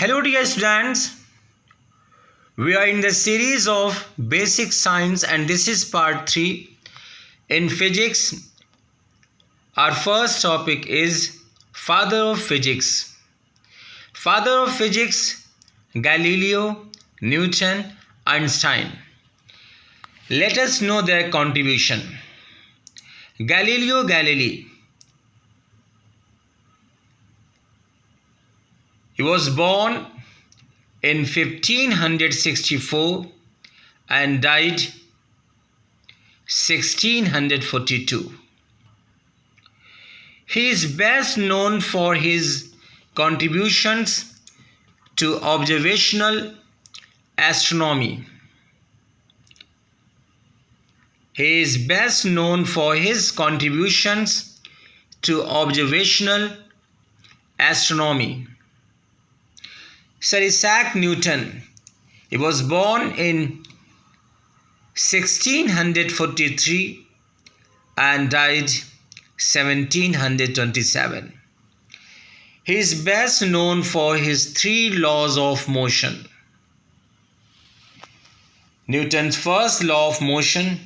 Hello dear students, we are in the series of basic science and this is part 3. In physics, our first topic is father of physics. Father of physics, Galileo, Newton, Einstein. Let us know their contribution. Galileo Galilei. He was born in 1564 and died 1642. He is best known for his contributions to observational astronomy. He is best known for his contributions to observational astronomy. Sir Isaac Newton. He was born in 1643 and died 1727. He is best known for his 3 laws of motion. Newton's first law of motion.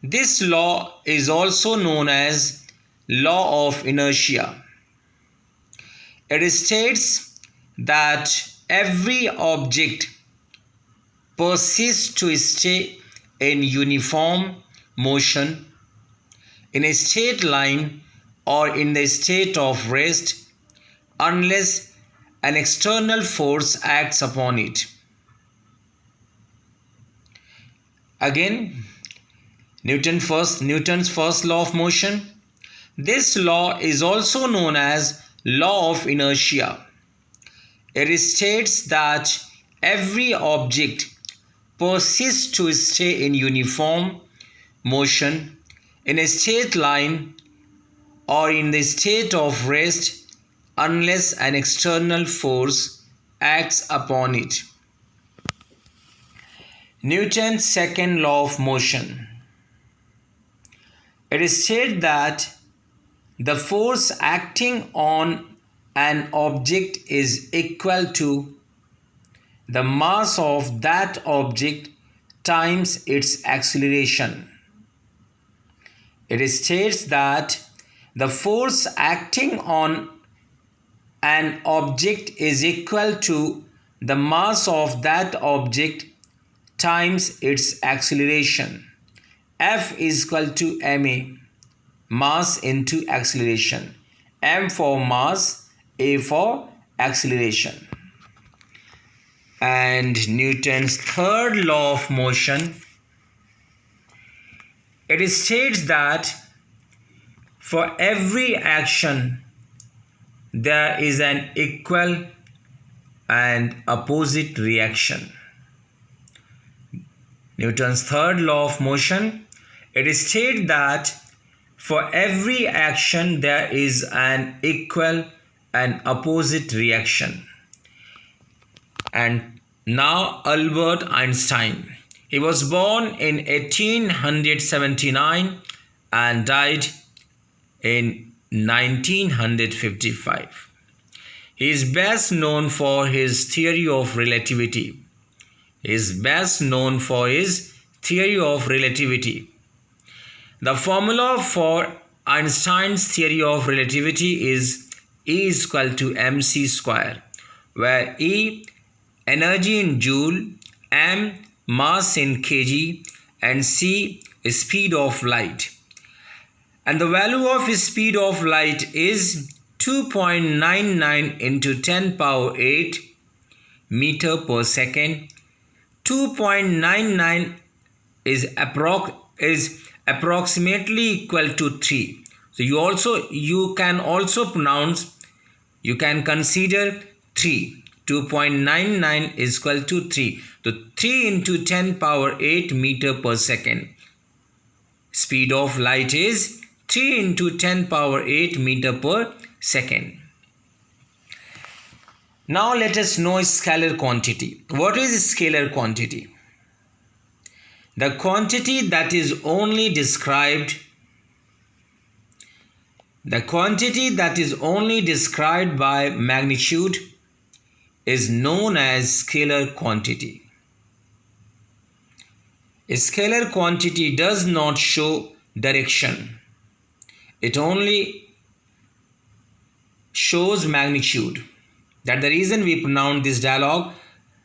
This law is also known as law of inertia. It states that every object persists to stay in uniform motion in a straight line or in the state of rest unless an external force acts upon it. Again, Newton's first law of motion. This law is also known as law of inertia. It states that every object persists to stay in uniform motion in a straight line or in the state of rest unless an external force acts upon it. Newton's second law of motion. It states that the force acting on an object is equal to the mass of that object times its acceleration. It states that the force acting on an object is equal to the mass of that object times its acceleration. F is equal to ma, mass into acceleration. M for mass, A for acceleration. And Newton's third law of motion. It states that for every action there is an equal and opposite reaction. Newton's third law of motion. It states that for every action there is an equal and opposite reaction. And now Albert Einstein. He was born in 1879 and died in 1955. He is best known for his theory of relativity. The formula for Einstein's theory of relativity is E is equal to mc square, where E energy in joule, m mass in kg, and c is speed of light. And the value of speed of light is 2.99 into 10 power 8 meter per second. 2.99 is approximately equal to 3. So you can consider 3. 2.99 is equal to 3. So 3 into 10 power 8 meter per second. Speed of light is 3 into 10 power 8 meter per second. Now let us know scalar quantity. What is scalar quantity? The quantity that is only described by magnitude, is known as scalar quantity. A scalar quantity does not show direction. It only shows magnitude. That's the reason we pronounce this dialogue,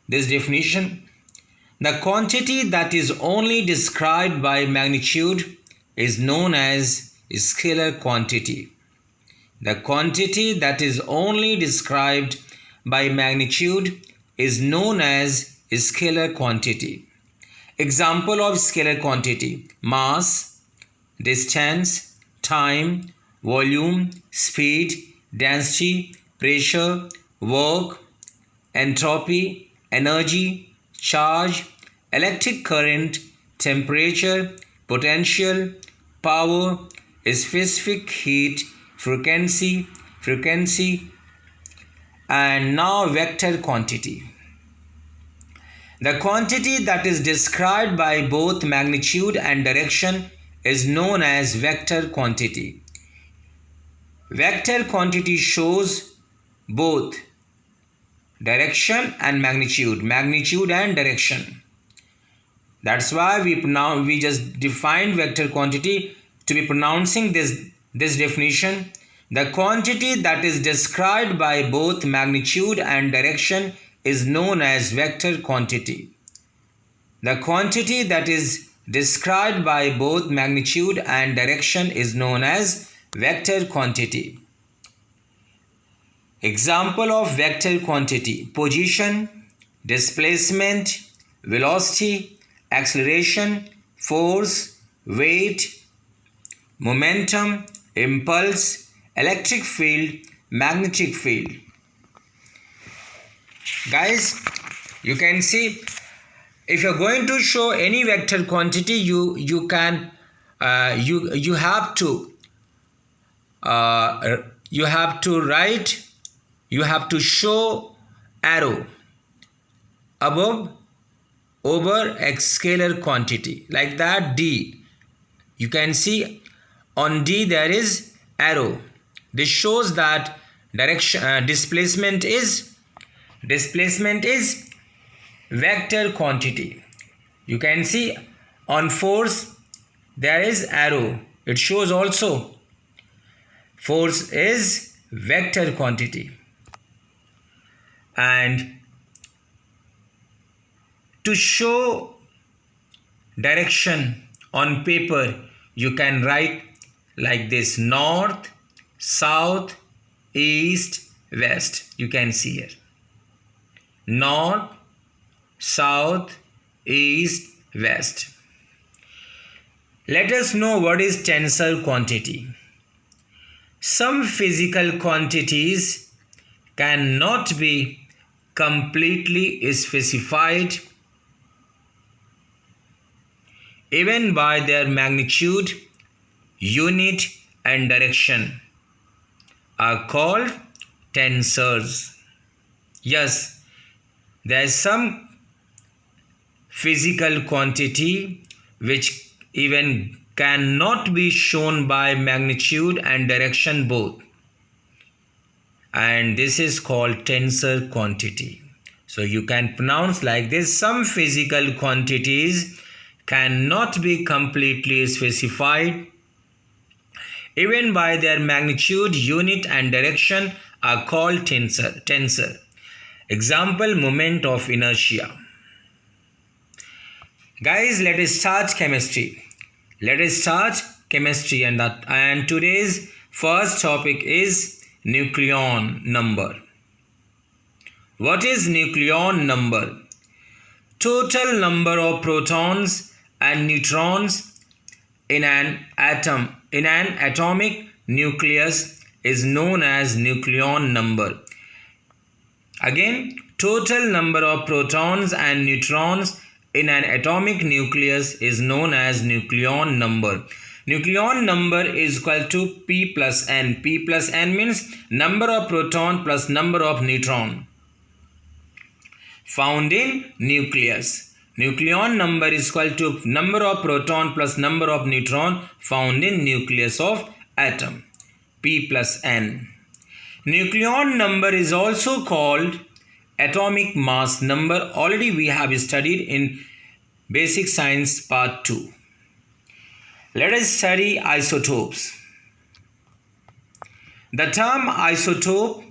this definition. The quantity that is only described by magnitude is known as scalar quantity. The quantity that is only described by magnitude is known as scalar quantity. Example of scalar quantity: mass, distance, time, volume, speed, density, pressure, work, entropy, energy, charge, electric current, temperature, potential, power, specific heat, frequency, and now vector quantity. The quantity that is described by both magnitude and direction is known as vector quantity. Vector quantity shows both direction and magnitude and direction. That's why we just defined vector quantity to be pronouncing this definition. The quantity that is described by both magnitude and direction is known as vector quantity. The quantity that is described by both magnitude and direction is known as vector quantity. Example of vector quantity: position, displacement, velocity, acceleration, force, weight, momentum, impulse, electric field, magnetic field. Guys, you can see, if you're going to show any vector quantity, you have to show arrow above over a scalar quantity, like that. D, you can see on D there is arrow. This shows that direction, displacement is vector quantity. You can see on force there is arrow. It shows also force is vector quantity. And to show direction on paper, you can write like this: north, south, east, west. You can see here: north, south, east, west. Let us know what is tensor quantity. Some physical quantities cannot be completely specified even by their magnitude, unit, and direction, are called tensors. Yes, there is some physical quantity which even cannot be shown by magnitude and direction both, and this is called tensor quantity. So you can pronounce like this: some physical quantities cannot be completely specified even by their magnitude, unit, and direction, are called tensor. Example: moment of inertia. Guys, let us start chemistry. And today's first topic is nucleon number. What is nucleon number? Total number of protons and neutrons in an atomic nucleus is known as nucleon number. Again, total number of protons and neutrons in an atomic nucleus is known as nucleon number. Nucleon number is equal to P plus N. P plus N means number of proton plus number of neutron found in nucleus. Nucleon number is equal to number of proton plus number of neutron found in nucleus of atom. P plus N. Nucleon number is also called atomic mass number already we have studied in basic science part 2. Let us study isotopes. The term isotope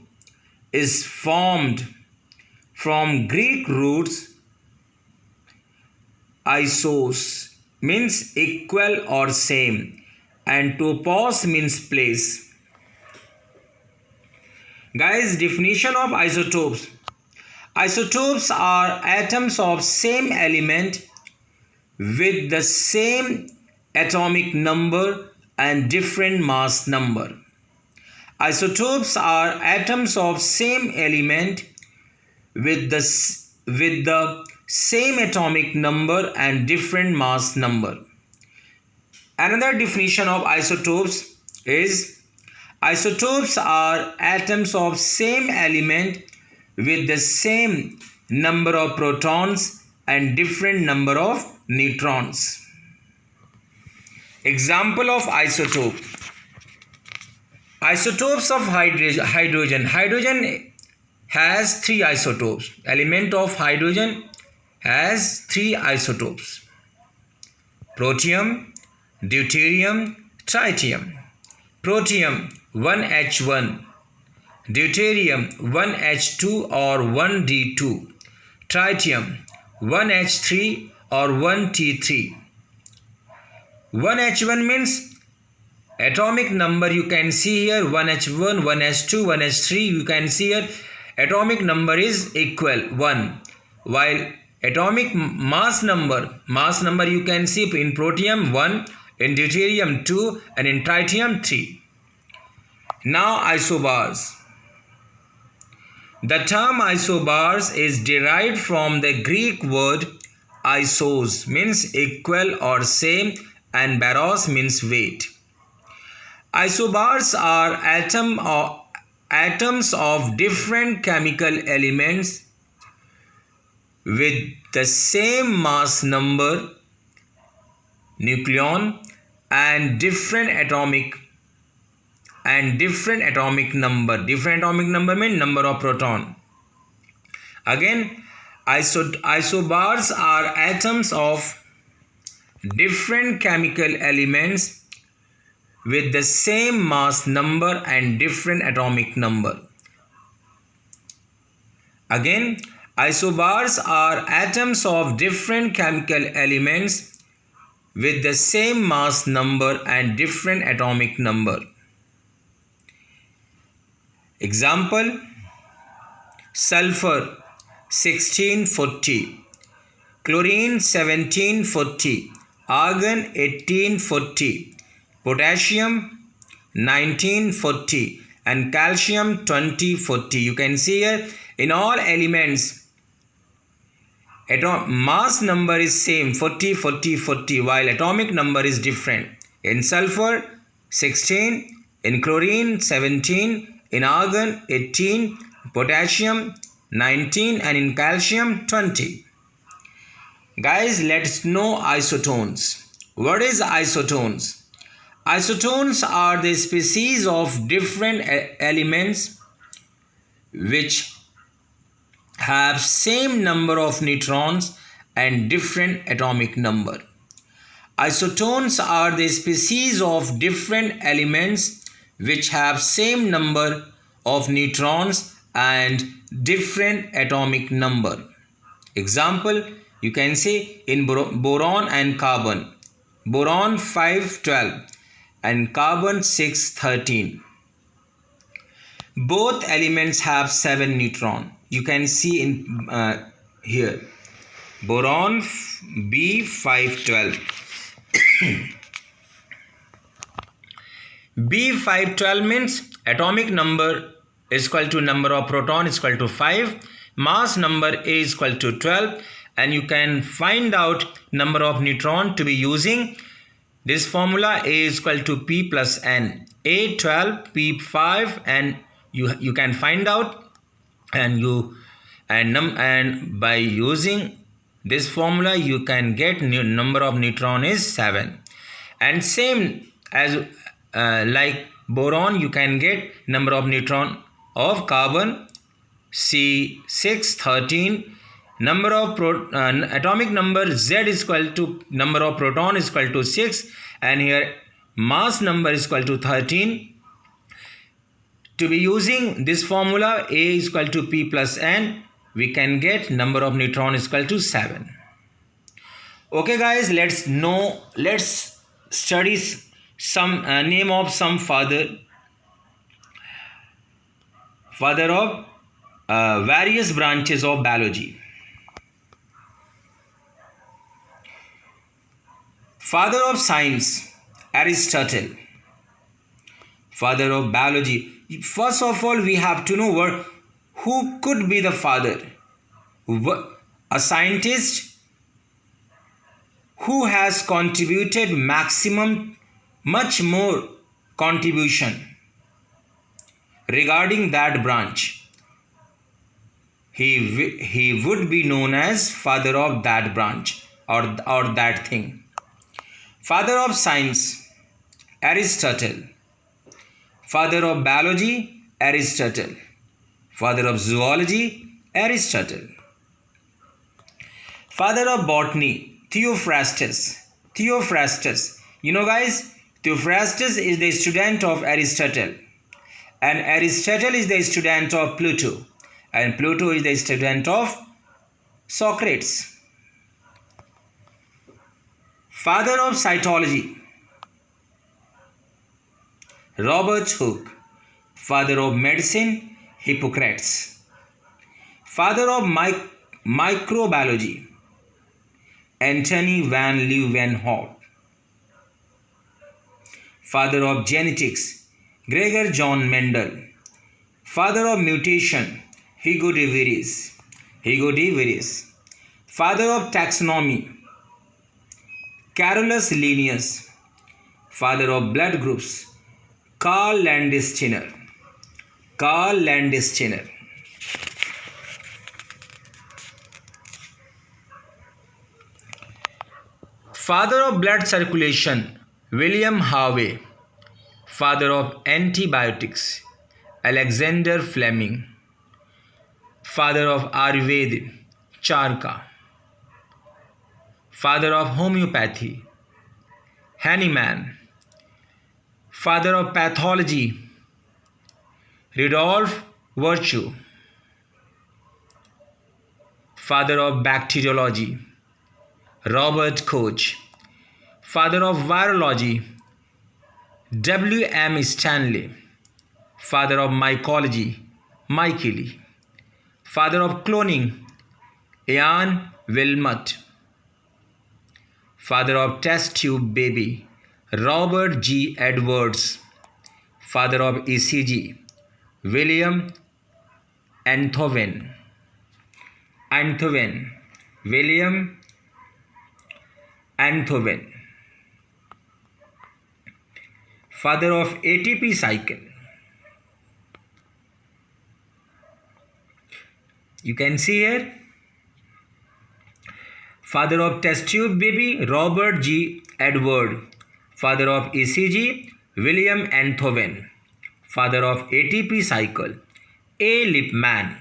is formed from Greek roots isos means equal or same and topos means place. Guys, definition of isotopes. Isotopes are atoms of same element with the same atomic number and different mass number. Isotopes are atoms of same element with the same atomic number and different mass number. Another definition of isotopes is isotopes are atoms of same element with the same number of protons and different number of neutrons. Example of isotope. Isotopes of hydrogen. Hydrogen has 3 isotopes. Element of hydrogen has 3 isotopes. Protium, deuterium, tritium. Protium 1H1, deuterium 1H2 or 1D2, tritium 1H3 or 1T3. 1H1 means atomic number you can see here 1H1, 1H2, 1H3 you can see here atomic number is equal 1, while atomic mass number you can see in protium 1, in deuterium 2 and in tritium 3. Now isobars. The term isobars is derived from the Greek word isos means equal or same and baros means weight. Isobars are atoms of different chemical elements with the same mass number, nucleon, and different atomic number. Different atomic number means number of proton. Again, isobars are atoms of different chemical elements with the same mass number and different atomic number. Again, isobars are atoms of different chemical elements with the same mass number and different atomic number. Example, sulfur 1640, chlorine 1740, argon 1840, potassium 1940 and calcium 2040. You can see here in all elements mass number is same 40 40 40 while atomic number is different. In sulfur 16, in chlorine 17, in argon 18, potassium 19 and in calcium 20. Guys, let's know isotones. What is isotones? Isotones are the species of different elements which have same number of neutrons and different atomic number. Isotones are the species of different elements which have same number of neutrons and different atomic number. Example, you can say in boron and carbon. Boron 512 and carbon 613. Both elements have 7 neutrons. You can see in here boron B512. B512 means atomic number is equal to number of proton is equal to 5, mass number is equal to 12, and you can find out number of neutron to be using this formula. A is equal to P plus N. A12 P5 and you can find out and by using this formula you can get number of neutron is 7, and same as like boron you can get number of neutron of carbon C 6, 13. Number of atomic number Z is equal to number of proton is equal to 6, and here mass number is equal to 13. To be using this formula, A is equal to P plus N, we can get number of neutron is equal to 7. Okay guys, let's study some name of some father of various branches of biology. Father of science, Aristotle. Father of biology. First of all, we have to know who could be the father. A scientist who has contributed much more contribution regarding that branch. He would be known as father of that branch or that thing. Father of science, Aristotle. Father of biology, Aristotle. Father of zoology, Aristotle. Father of botany, Theophrastus. You know guys, Theophrastus is the student of Aristotle, and Aristotle is the student of Plato, and Plato is the student of Socrates. Father of cytology, Robert Hooke. Father of medicine, Hippocrates. Father of microbiology, Anthony van Leeuwenhoek. Father of genetics, Gregor John Mendel. Father of mutation, Hugo de Vries. Father of taxonomy, Carolus Linnaeus. Father of blood groups, Karl Landsteiner. Father of blood circulation, William Harvey. Father of antibiotics, Alexander Fleming. Father of Ayurveda, Charaka. Father of homeopathy, Hahnemann. Father of pathology, Rudolf Virchow. Father of bacteriology, Robert Koch. Father of virology, W.M. Stanley. Father of mycology, Michael. Father of cloning, Ian Wilmot. Father of test tube baby, Robert G. Edwards. Father of ECG, William Einthoven. William Einthoven. Father of ATP cycle, you can see here. Father of test tube baby, Robert G. Edward. Father of ECG, William Einthoven. Father of ATP cycle, A. Lippmann.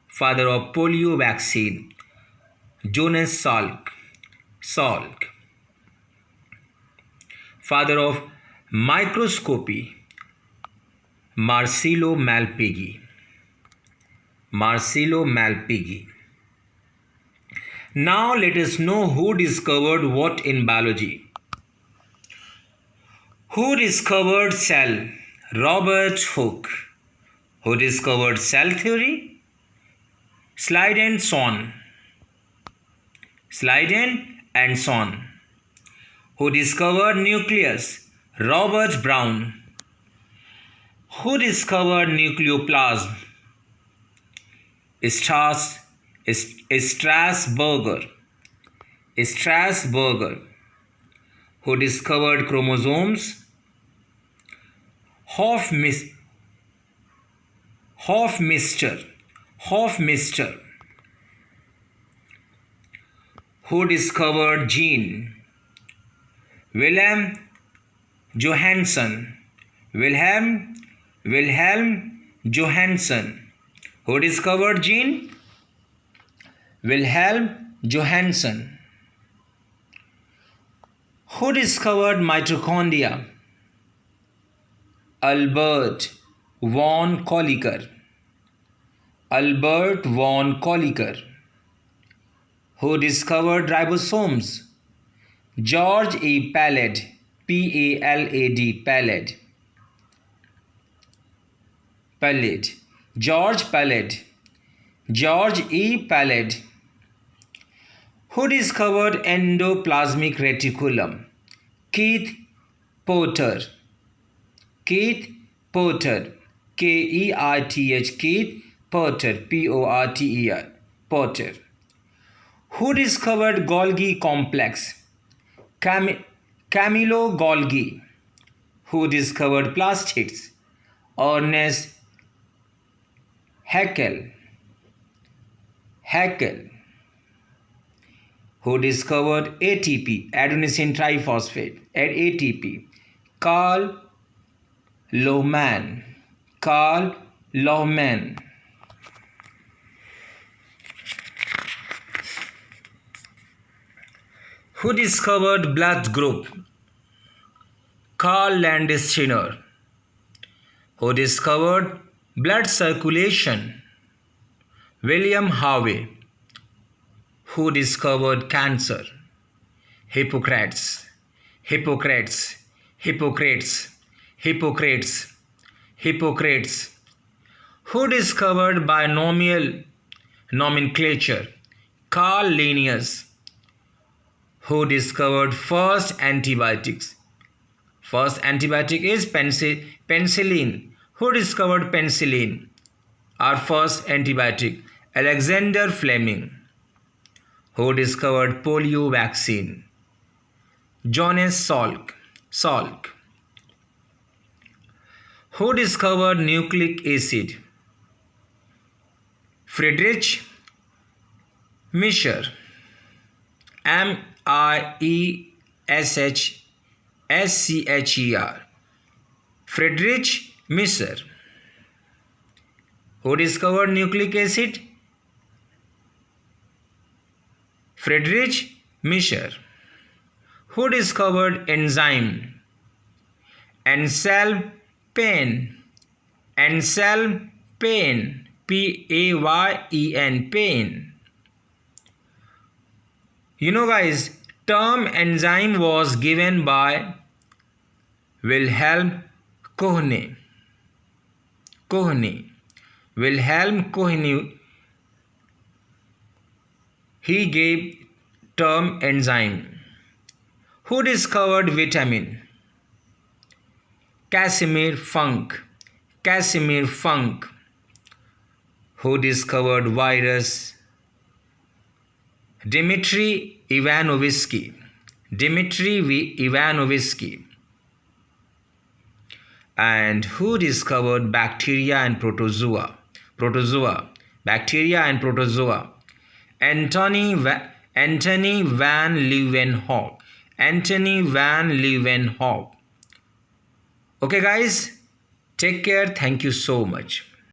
Father of polio vaccine, Jonas Salk. Father of microscopy, Marcello Malpighi. Now let us know who discovered what in biology. Who discovered cell? Robert Hooke. Who discovered cell theory? Schleiden and Son. Who discovered nucleus? Robert Brown. Who discovered nucleoplasm? Strasburger. Who discovered chromosomes? Hofmeister. Who discovered gene? Wilhelm Johansen. Wilhelm Johansen. Who discovered gene? Wilhelm Johansen. Who discovered mitochondria? Albert von Kolliker. Albert von Kolliker. Who discovered ribosomes? George E. Palade. P-A-L-A-D. Palade. Palade. George Palade. George E. Palade. Who discovered endoplasmic reticulum? Keith Porter. Keith Porter. K-E-I-T-H. Keith Porter. P-O-R-T-E-R. Porter. Who discovered Golgi complex? Camillo Golgi. Who discovered plastics? Ernest Haeckel. Haeckel. Who discovered ATP, adenosine triphosphate, at ATP? Carl Lohmann. Carl Lohmann. Who discovered blood group? Karl Landsteiner. Who discovered blood circulation? William Harvey. Who discovered cancer? Hippocrates. Hippocrates. Hippocrates. Hippocrates. Hippocrates. Who discovered binomial nomenclature? Carl Linnaeus. Who discovered first antibiotics? First antibiotic is penicillin. Who discovered penicillin? Our first antibiotic, Alexander Fleming. Who discovered polio vaccine? Johannes Salk. Who discovered nucleic acid? Friedrich Miescher. M-I-E-S-H-S-C-H-E-R. Friedrich Miescher. Who discovered nucleic acid? Friedrich Miescher. Who discovered enzyme? Anselm Paine. Anselm Paine. P-A-Y-E-N. Paine. You know guys, term enzyme was given by Wilhelm Koene. Wilhelm Koene. He gave term enzyme. Who discovered vitamin? Casimir Funk. Casimir Funk. Who discovered virus? Dmitry Ivanovsky. Dmitry Ivanovsky. And who discovered bacteria and protozoa? Bacteria and protozoa. Antony van Leeuwenhoek. Antony van Leeuwenhoek. Okay guys, take care. Thank you so much.